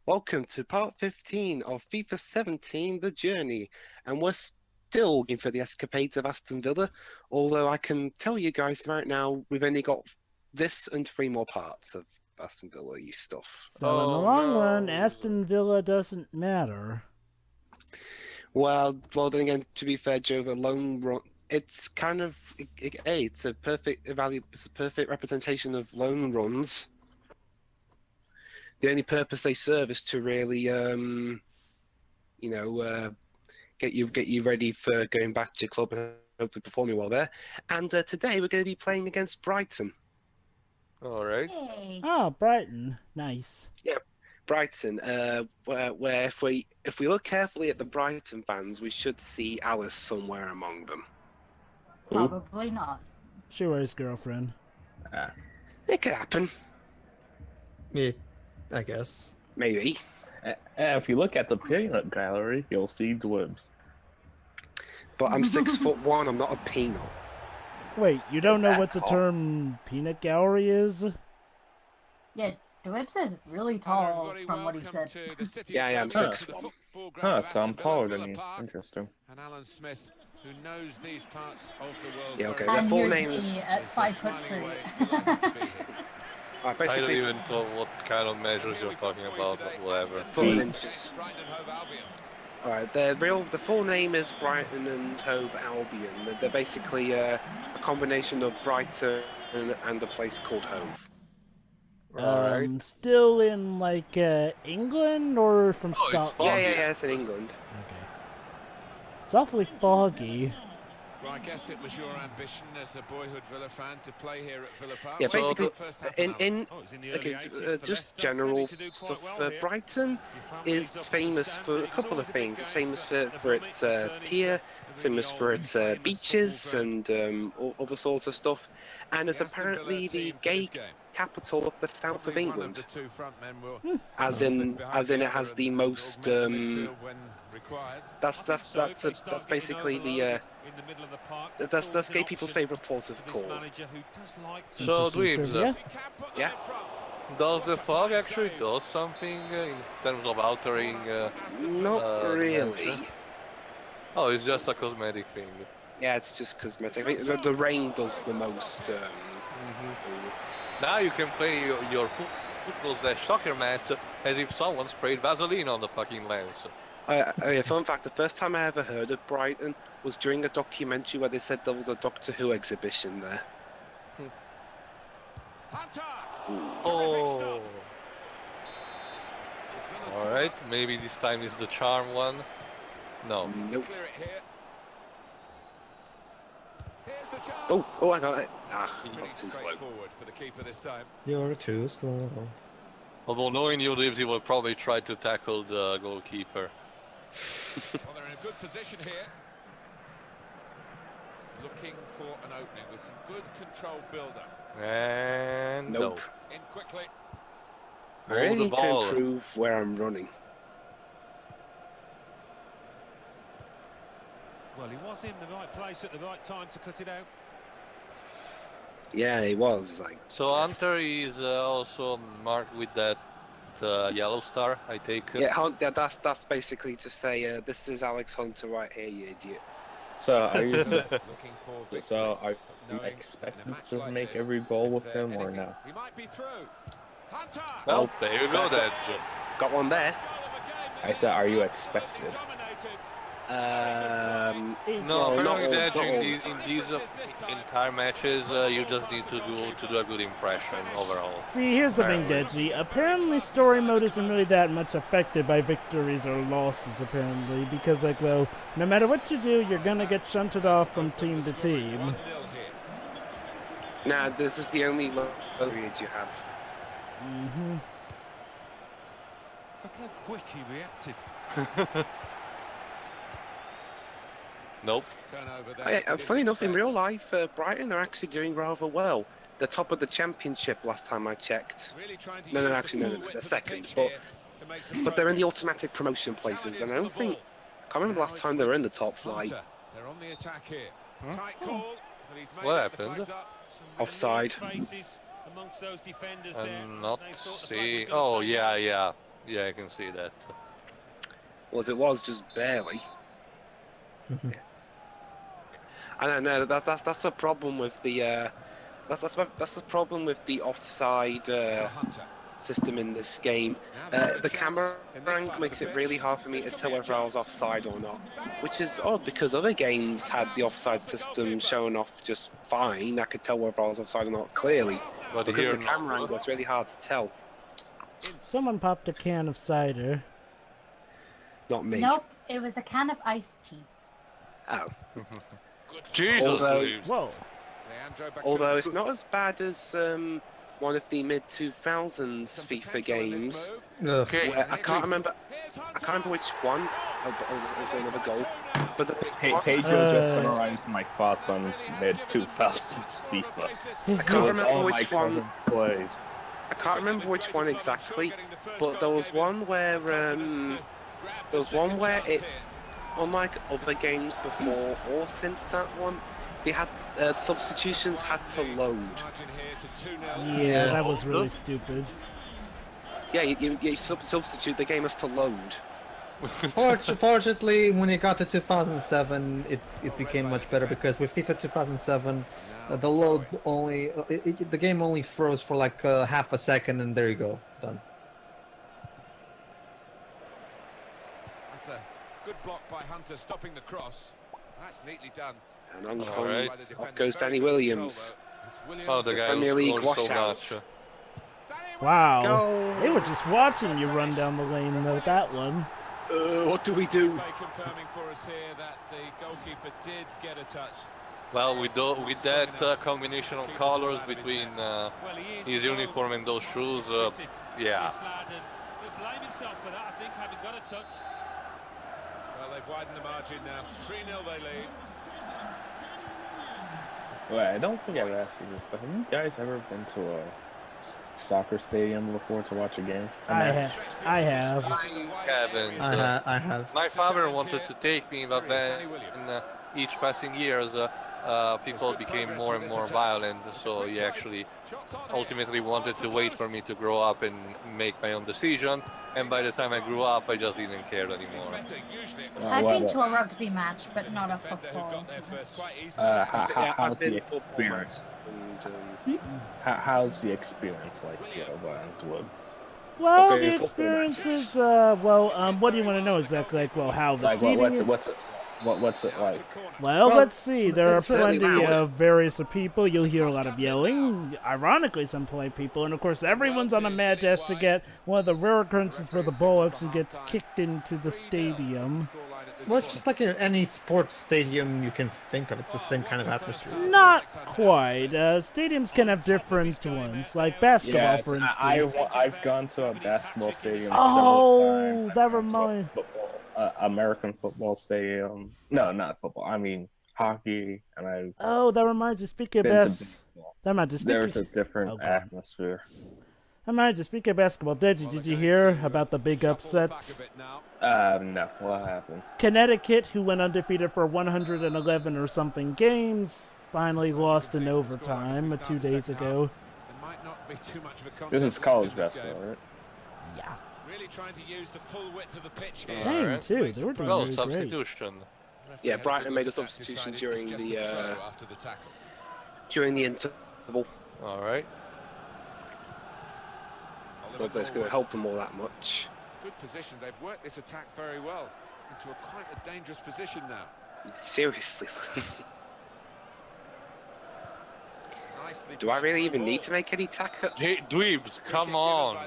Welcome to part 15 of FIFA 17, The Journey, and we're still looking for the escapades of Aston Villa, although I can tell you guys right now, we've only got this and 3 more parts of Aston Villa stuff. So in the long run, Aston Villa doesn't matter. Well, then again, to be fair, Joe, the lone run, it's kind of, hey, it's a perfect representation of lone runs. The only purpose they serve is to really, get you ready for going back to your club and hopefully performing well there. And today we're going to be playing against Brighton. All right. Hey. Oh, Brighton, nice. Yeah, Brighton. Where if we look carefully at the Brighton fans, we should see Alice somewhere among them. Probably not. Sure, girlfriend. It could happen. Me, I guess. Maybe. If you look at the peanut gallery, you'll see Dwibs. But I'm 6'1". I'm not a peanut. Wait, you don't know what the term peanut gallery is? Yeah, Dwibs is really tall from what he said. Yeah, I'm 6'1". Huh, so I'm taller than you. Interesting. And Alan Smith, who knows these parts of the world. Yeah, okay. And Their full here's name. me at 5'3". I don't even know what kind of measures you're talking about, but whatever. 4 inches. Alright, the full name is Brighton and Hove Albion. They're basically a combination of Brighton and a place called Hove. Alright. Still in, like, England or from Scotland? Yeah, it's in England. Okay. It's awfully foggy. Well, I guess it was your ambition as a boyhood Villa fan to play here at Villa Park. Yeah, basically, in just general stuff. Brighton is famous for a couple of things. It's famous for its pier, it's famous for its beaches and other sorts of stuff, and it's apparently the gay capital of the south of England. As in it has the most. That's basically the. That's gay people's favourite port of call. So, Dwibs, yeah? Does the fog actually do something in terms of altering? Not really. Oh, it's just a cosmetic thing. Yeah, it's just cosmetic. I think the rain does the most. Now you can play your football/soccer match as if someone sprayed Vaseline on the fucking lens. Fun fact, the first time I ever heard of Brighton was during a documentary where they said there was a Doctor Who exhibition there. Oh. Alright, maybe this time is the charm one. No. Nope. Oh, I got it. I was too slow. You're too slow. Although knowing you, Dwibs, you will probably try to tackle the goalkeeper. Well, they're in a good position here. Looking for an opening with some good control build-up. And nope. In quickly. I really need to improve where I'm running. Well, he was in the right place at the right time to cut it out. Yeah, he was. So Hunter is also marked with that yellow star, I take it. Yeah, that's basically to say this is Alex Hunter right here, you idiot. So are you You expected to make every goal with him or no? He might be through. Hunter! Well, there you go then. Got one there. I said, are you expected? No, apparently in these entire matches, you just need to do a good impression overall. See, here's the thing, Deji. Apparently, story mode isn't really that much affected by victories or losses, apparently, because, like, well, no matter what you do, you're gonna get shunted off from team to team. Nah, this is the only period you have. Look how quick he reacted. Nope. Funny enough, in real life, Brighton are actually doing rather well. They're top of the championship last time I checked. No, they're second. But they're in the automatic promotion places, and I can't remember the last time they were in the top flight. They're on the attack here. Tight call, but he's made What it the happened? fight up. Offside. I'm not seeing. Oh, yeah. Yeah, I can see that. Well, if it was just barely. I know that's the problem with the that's the problem with the offside system in this game. The camera angle makes it really hard for me to tell whether I was offside or not, which is odd because other games had the offside system showing off just fine. I could tell whether I was offside or not clearly, but because of the camera angle, it's really hard to tell. Someone popped a can of cider. Not me. Nope, it was a can of iced tea. Oh. Jesus, whoa. Although it's not as bad as one of the mid-2000s FIFA games. Okay. Where I can't remember which one. Oh, there's another goal. But Pedro just summarized my thoughts on mid-2000s FIFA. I can't remember which one. I can't remember which one exactly, but there was one where it, unlike other games before or since that one, they had substitutions had to load. Yeah, that was really stupid. Yeah, you substitute, the game has to load. Fortunately, when it got to 2007, it became much better because with FIFA 2007, the load only the game only froze for like half a second, and there you go, done. That's a good block by Hunter, stopping the cross. That's neatly done. And off goes Danny Williams. Oh, the guy Premier League, who watch so out. much. Wow. Go. They were just watching you run down the lane with that one. What do we do? Confirming for us here that the goalkeeper did get a touch. Well, with that combination of colors between his uniform and those shoes, yeah. He'll blame himself for that, I think, having got a touch. Well, they've widened the margin now. 3-0 they lead. Well, I don't think I've asked you this, but have you guys ever been to a soccer stadium before to watch a game? I have. I have. My father wanted to take me, but then in each passing years, people became more and more violent, so he actually ultimately wanted to wait for me to grow up and make my own decision, and by the time I grew up, I just didn't care anymore. I've been to a rugby match, but not a football. How's the experience? How's the experience like, Dwibs? Well, the experience is, what do you want to know exactly? Like, well, how the seating... What's it like? Well, let's see. There are plenty of various people. You'll hear a lot of yelling. Ironically, some polite people. And, of course, everyone's on a mad dash to get one of the rare occurrences where the ball actually gets kicked into the stadium. Well, it's just like in any sports stadium you can think of. It's the same kind of atmosphere. Not quite. Stadiums can have different ones, like basketball, for instance. I've gone to a basketball stadium. Oh, that reminds... American football stadium. No, not football. I mean hockey. And Oh, that reminds you. Speaking of basketball, there's a different atmosphere. That reminds you. Speaking of basketball, did you hear about the big upset? No. What happened? Connecticut, who went undefeated for 111 or something games, finally lost in overtime 2 days ago. This is college basketball, right? Yeah. Really trying to use the full width of the pitch. Same too. They were doing really substitution. Great. Yeah, Brighton made a substitution during the interval. All right. But that's going to help them all that much. Good position. They've worked this attack very well into quite a dangerous position now. Seriously. Do I really even need to make any tackle? Hey, Dwibs, come on.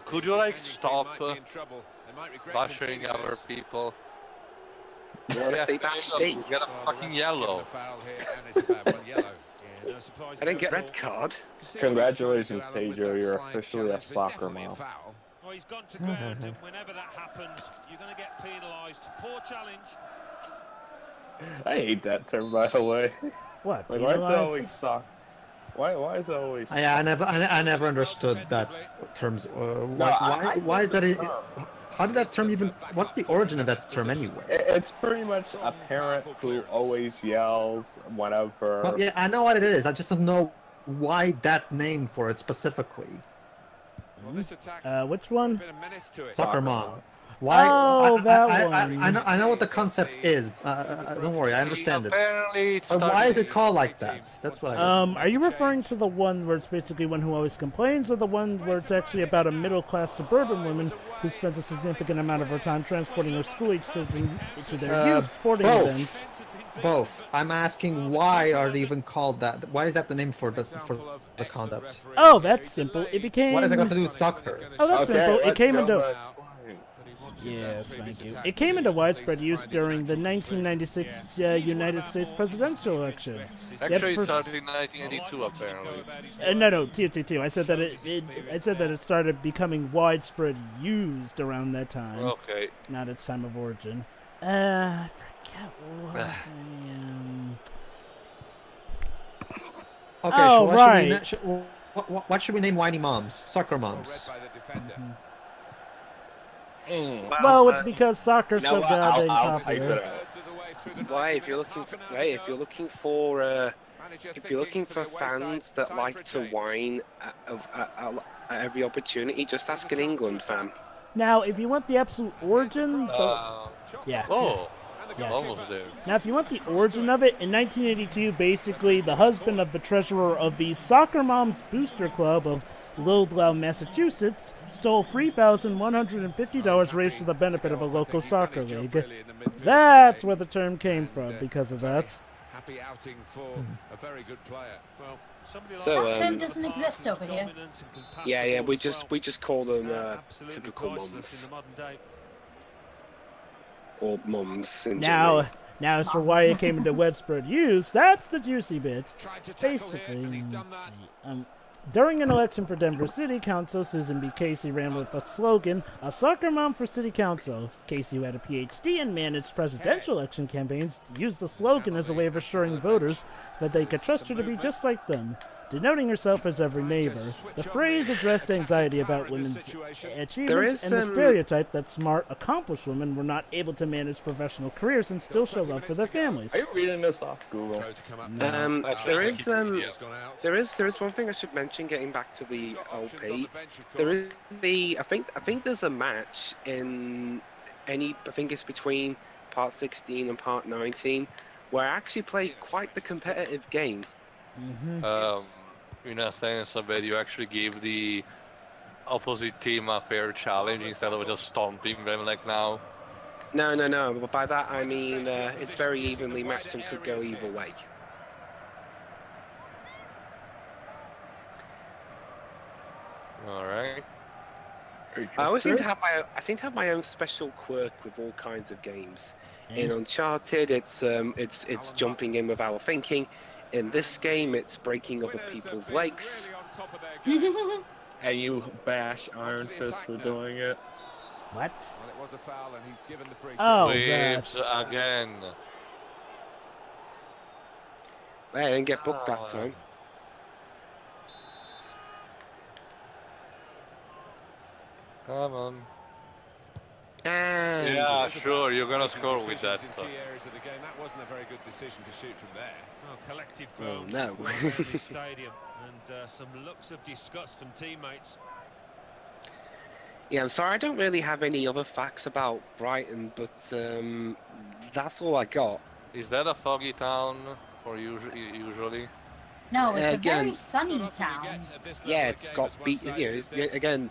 Could you like stop bashing other people? What if they bash me? Get a fucking yellow. I didn't get a red card. Congratulations, Pedro. You're officially a soccer mom. Well, he's gone to ground, and whenever that happens, you're going to get penalised. Poor challenge. I hate that term, by the way. What? Like, why is it always soccer? Why is it always? I never understood that terms. Why is that? How did that term even? What's the origin of that term anyway? It's pretty much a parent who always yells whenever. Well, yeah, I know what it is. I just don't know why that name for it specifically. Which one? Soccer Mom. Why? Oh, that one. I know what the concept is. Don't worry, I understand it. Apparently But why is it called like that? That's what I don't Are you referring to the one where it's basically one who always complains, or the one where it's actually about a middle-class suburban woman who spends a significant amount of her time transporting her school-age children to their youth sporting events? Both. I'm asking why are they even called that? Why is that the name for the concept? Oh, that's simple. It became... What has it got to do with soccer? Oh, that's simple. It came into... Yes, thank you. It came into widespread use during the 1996 United States presidential election. Actually, it started in 1982, apparently. No, T2. I said that it started becoming widespread used around that time. Okay. Not its time of origin. I forget what I am. Okay, oh, so right. What should we name whiny moms? Soccer moms. Well, it's because soccer's so goddamn popular. Why, if you're looking for fans that like to whine at every opportunity, just ask an England fan. Now, if you want the absolute origin, yeah. Oh. Yeah. Almost there. Now, if you want the origin of it, in 1982, basically, the husband of the treasurer of the Soccer Moms Booster Club of Lowell, Massachusetts, stole $3,150 raised for the benefit of a local soccer league. That's where the term came from, because of that. Happy outing for a very good player. Well, so, that term doesn't exist over here. Yeah, we just call them typical mums. Or mums in general. Now, as for why it came into widespread use, that's the juicy bit. Basically, let's see. During an election for Denver City Council, Susan B. Casey ran with the slogan, "A soccer mom for city council." Casey, who had a PhD and managed presidential election campaigns, used the slogan as a way of assuring voters that they could trust her to be just like them, denoting herself as every neighbor. The phrase addressed anxiety about women's achievements and the stereotype that smart, accomplished women were not able to manage professional careers and still show love for their families. Are you reading this off Google? There is one thing I should mention. Getting back to the LP, I think there's a match in I think it's between part 16 and part 19, where I actually played quite the competitive game. In a sense of it, you actually gave the opposite team a fair challenge instead of just stomping them like now. No, but by that I mean it's very evenly matched and could go either way. All right. I always seem to have my own special quirk with all kinds of games. In Uncharted, it's jumping in without thinking. In this game, it's breaking other people's legs. And you bash Iron Fist for doing it. What? Well, it was a foul, and he's given the free kick. Oh, Dwibs again. I didn't get booked that time. Come on. And yeah, sure, you're gonna score with that. Key areas of the game. That wasn't a very good decision to shoot from there. Oh, collective Oh, groans no. around the stadium, and some looks of disgust from teammates. Yeah, I'm sorry, I don't really have any other facts about Brighton, but that's all I got. Is that a foggy town for usually? No, it's a very sunny town. Yeah, it's got again,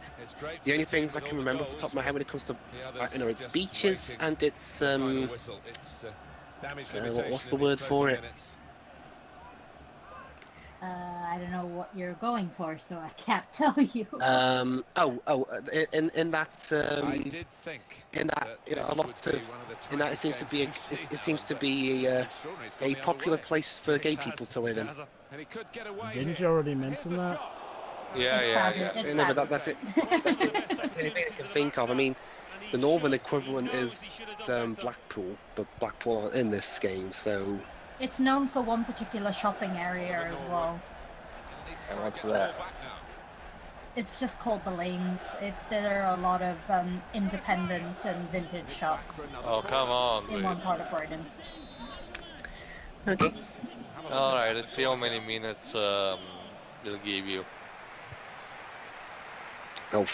the only things I can remember off the top of my head when it comes to Brighton are its beaches and its what's the word for it? I don't know what you're going for, so I can't tell you. In that I did think in that a lot of in that it seems to be a popular place for gay people to live in. Didn't you already mention that? Yeah. But that's it. That's anything I can think of. I mean, the northern equivalent is Blackpool, but Blackpool aren't in this game, so. It's known for one particular shopping area as well. And what's that? It's just called the Lanes. There are a lot of independent and vintage shops. Oh, come on. In one part of Brighton. Okay. Alright, let's see how many minutes they'll give you. Oh.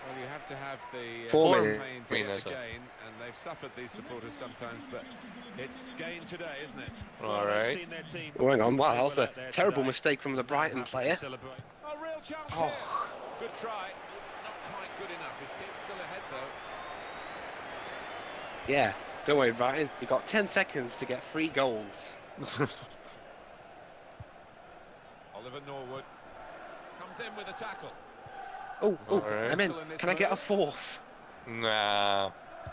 Well, you have to have the 4 minutes minutes. to gain, and they've suffered these supporters sometimes, but it's gain today, isn't it? All right. Oh, hang on, wow, that was a terrible mistake from the Brighton player. Oh, real chance Oh. here. Good try. Not quite good enough. His team's still ahead, though. Yeah, don't worry, Brighton. You've got 10 seconds to get 3 goals. Oliver Norwood comes in with a tackle. Oh, Alright. I'm in. Can I get a 4th? Nah.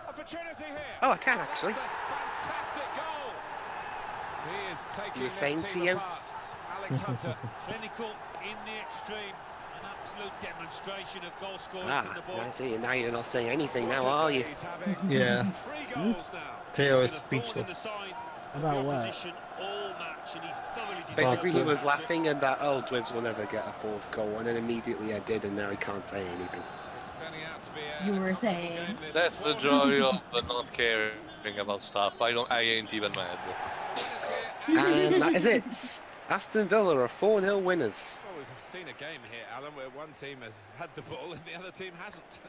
Opportunity here. Oh, I can actually. That's a fantastic goal. He is taking The this same team to you. apart. Alex Hunter. Clinical in the extreme. An absolute demonstration of goal scoring Ah, from the ball. I see. Now you're not saying anything now, are you? He's having Yeah. 3 goals now. Theo is He's been a thorn in the speechless. side of About the what? opposition all match, and he thoroughly Basically, he deserves was it. laughing and that, oh, Dwibs will never get a 4th goal, and then immediately I did, and now he can't say anything. It's turning out to be a You were comfortable saying. game, this That's the one. joy of not caring about stuff. I ain't even mad. And that is it. Aston Villa are 4-0 winners. Well, we've seen a game here, Alan, where one team has had the ball and the other team hasn't.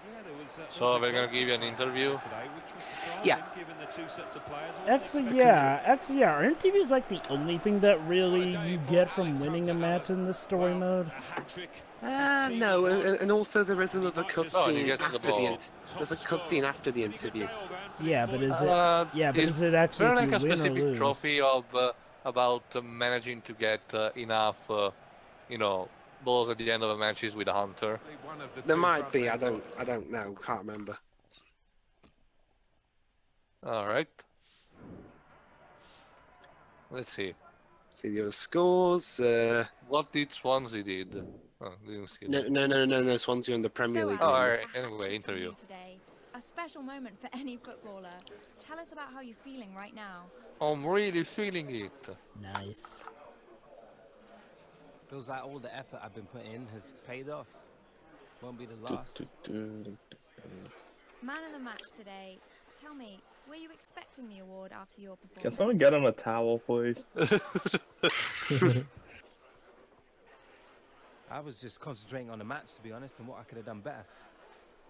Yeah, there was, So we're gonna give you an interview? today, which was surprising, Yeah. given the 2 sets of players. Actually, yeah. Our interview's like the only thing that really you get from winning a match in this story mode. A hat-trick. No, and also there is another Oh, he cutscene gets after the ball. there's a cutscene after the interview. Yeah, but is it? Yeah, but is is it actually there if like you a win or specific lose? trophy of about managing to get enough, you know, balls at the end of the matches with a hunter? One of the There two might front be. men I don't know. Can't remember. All right. Let's see. See the other scores. What did Swansea did? Oh, didn't see No, that. no. Swansea in the Premier So, League. Oh, Alex, all a right. happy Anyway, day interview. for you today. A special moment for any footballer. Tell us about how you're feeling right now. I'm really feeling it. Nice. Feels like all the effort I've been putting in has paid off. Won't be the last. Man of the match today. Tell me, were you expecting the award after your performance? Can someone get him a towel, please? I was just concentrating on the match, to be honest, and what I could have done better.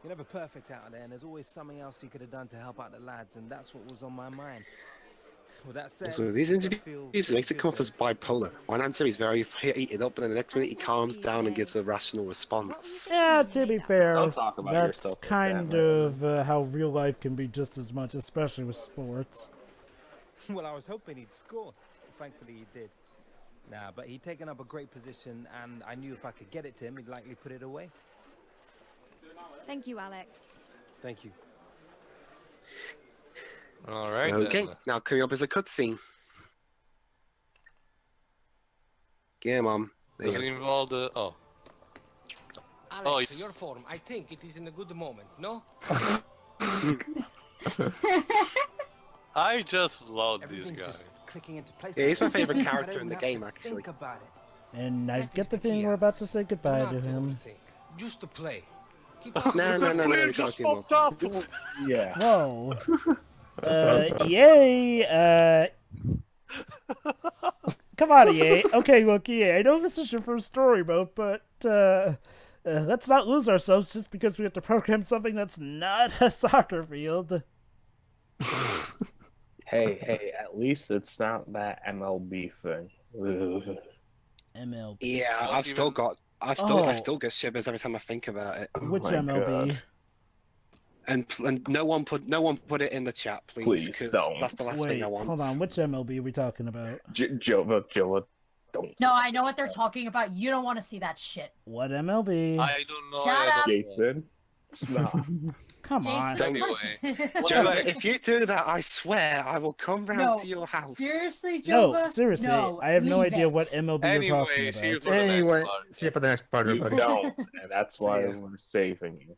You're never perfect out there, and there's always something else you could have done to help out the lads, and that's what was on my mind. With that said, So these interviews makes it come off as bipolar. One answer he's very heated up, and then the next minute he calms down and gives a rational response. Yeah, to be fair, Don't talk about that's yourself like kind that, of how real life can be just as much, especially with sports. Well, I was hoping he'd score. Thankfully, he did. Nah, but he'd taken up a great position, and I knew if I could get it to him, he'd likely put it away. Thank you, Alex. Thank you. All right. Okay, then. now coming up is a cutscene. Game on. Does it involve the... Oh. Alex, it's- your form, I think it is in a good moment, no? I just love this Everything's guy. just clicking into place. Yeah, he's my favourite I character don't in the have game, to actually. Think about it. And I That get is the the feeling key, we're about to Alex. say goodbye Do to not him. overthink. Just to play. Keep up. No, we just can't keep fucked up. up. Yeah. Whoa. EA, come on, EA. Okay, look, EA, I know this is your first story mode, but, let's not lose ourselves just because we have to program something that's not a soccer field. Hey, at least it's not that MLB thing. Ugh. MLB. Yeah, Not I still Oh. get shivers every time I think about it. Which my MLB? God. And no one put it in the chat, please, Please because don't. that's the last Wait, thing I want. hold on. Which MLB are we talking about? Jova, don't. No, I know what they're talking about. You don't want to see that shit. What MLB? I don't know. Shut up. Jason, stop. Come on. Jason. Anyway. Jova, if you do that, I swear I will come round No, to your house. Seriously, No, Jova? seriously. No, I have no leave idea it. what MLB Anyway, you're talking see you about. for the next Anyway, part. see you for the next part, You everybody. don't, and that's why See ya. we're saving you.